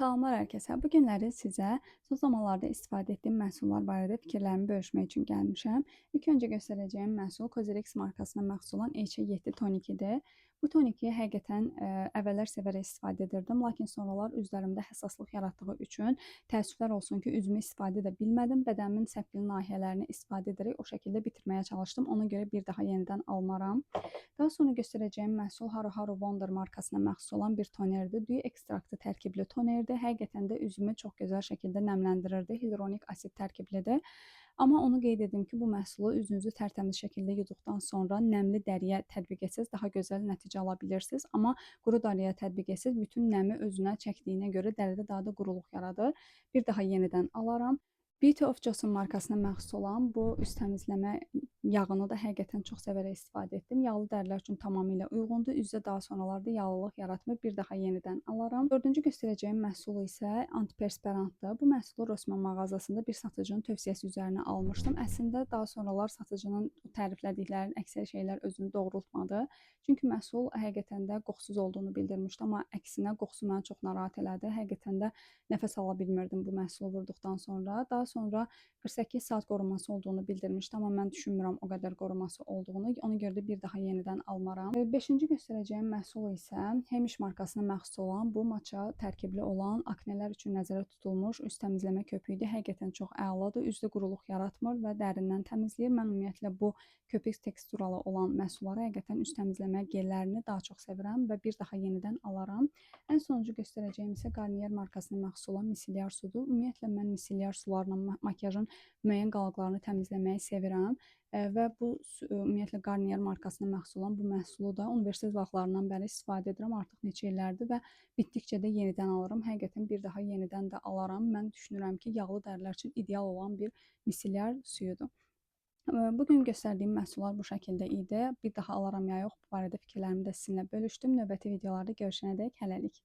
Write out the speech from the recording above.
Salamlar hər kəsə. Bu günləri sizə son zamanlarda istifadə etdiyim məhsullar barədə fikirlərimi bölüşmək üçün gəlmişəm. İlk öncə göstərəcəyim məhsul Cosrx markasına məxsus olan EC7 tonikidir. Bu toniki həqiqətən əvvəllər sevərək istifadə edirdim, lakin sonralar üzlərimdə həssaslıq yaratdığı üçün təəssüflər olsun ki, üzümü istifadə edə bilmədim. Bədənimin səpkili nahiyələrini istifadə edərək o şəkildə bitirməyə çalışdım. Ona görə bir daha yenidən almaram. Daha sonra göstərəcəyim məhsul Haro Haro Wonder markasına məxsus olan bir tonerdir. Düyü ekstraktı tərkibli tonerdir. Həqiqətən də üzümü çox gözəl şəkildə nəmləndirirdi. Hidronik asid tərkiblidir. Amma onu qeyd edim ki, bu məhsulu üzünüzü tərtəmiz şəkildə yuduqdan sonra nəmli dəriyə tətbiq etsəz daha gözəl nəticə ala bilirsiniz. Amma quru dəriyə tətbiq etsəz bütün nəmi özünə çəkdiyinə görə dəridə daha da quruluq yaradır. Bir daha yenidən alaram. Beauty of Johnson markasına məxsus olan bu üz təmizləmə yağını da həqiqətən çox sevərək istifadə etdim. Yağlı dərilər üçün tamamilə uyğundur. Üzdə daha sonralarda yağlılıq yaratmır. Bir daha yenidən alaram. Dördüncü göstərəcəyim məhsul isə antiperspirantdır. Bu məhsulu Rossmann mağazasında bir satıcının tövsiyəsi üzərinə almışdım. Əslində daha sonralar satıcının təriflədiklərinin əksər şeylər özünü doğrultmadı. Çünki məhsul həqiqətən də qoxusuz olduğunu bildirmişdi, amma əksinə qoxusu məni çox narahat elədi. Həqiqətən də nəfəs ala bilmirdim bu məhsulu vurduqdan sonra. Daha sonra 48 saat qoruması olduğunu bildirmişdi, amma mən düşünmürəm o qədər qoruması olduğunu. Ona görə də bir daha yenidən almaram. Beşinci göstərəcəyim məhsul isə Hemiş markasına məxsus olan bu matcha tərkibli olan aknelər üçün nəzərdə tutulmuş üz təmizləmə köpüyüdür. Həqiqətən çox əladır. Üzdə quruluq yaratmır və dərindən təmizləyir. Mən ümumiyyətlə bu köpük teksturalı olan məhsulları həqiqətən üz təmizləmə gellərini daha çox sevirəm və bir daha yenidən alaram. Ən sonuncu göstərəcəyim isə Garnier markasına məxsus olan miselyar sudur. Ümumiyyətlə mən miselyar sularla makyajın müəyyən qalıqlarını təmizləməyi sevirəm və bu ümumiyyətlə Garnier markasına məxsus olan bu məhsulu da universitet vaxtlarından bəri istifadə edirəm. Artıq neçə illərdir və bitdikcə də yenidən alıram. Həqiqətən bir daha yenidən də alaram. Mən düşünürəm ki, yağlı dərilər üçün ideal olan bir miselyar suyudur. Bu gün göstərdiyim məhsullar bu şəkildə idi. Bir daha alaram ya yox, bu barədə fikirlərimi də sizinlə bölüşdüm. Növbəti videolarda görüşənədək hələlik.